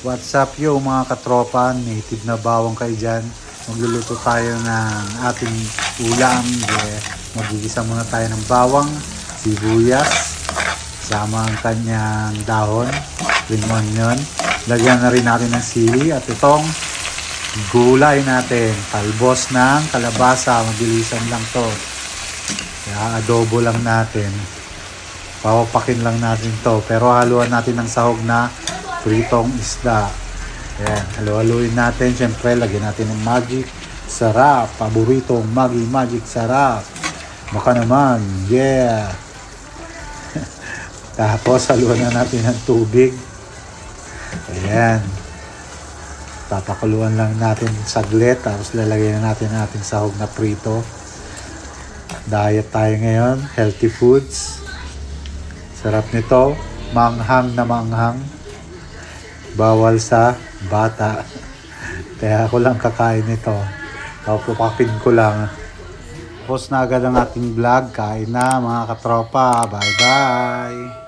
What's up yo mga katropa, native na bawang kayo dyan. Magluluto tayo ng ating ulam. Magigisa muna tayo ng bawang, sibuyas, sama ang kanyang dahon, green onion. Lagyan na rin natin ng sili at itong gulay natin, talbos ng kalabasa. Mabilisan lang to. Kaya adobo lang natin. Papapakin lang natin to. Pero haluan natin ng sahog na pritong isda. Ayan, halo-haluin natin. Siyempre, lagyan natin ng magic sarap. Paboritong Maggi Magic sarap. Baka naman, yeah. Tapos, haluan na natin ng tubig. Ayan. Papakuluan lang natin saglit. Tapos, lalagyan na natin ang ating sahog na prito. Diet tayo ngayon. Healthy foods. Sarap nito. Manghang na manghang. Bawal sa bata. Kaya ako lang kakain nito. Papapakin ko lang. Tapos na agad ang ating vlog. Kain na mga katropa. Bye bye.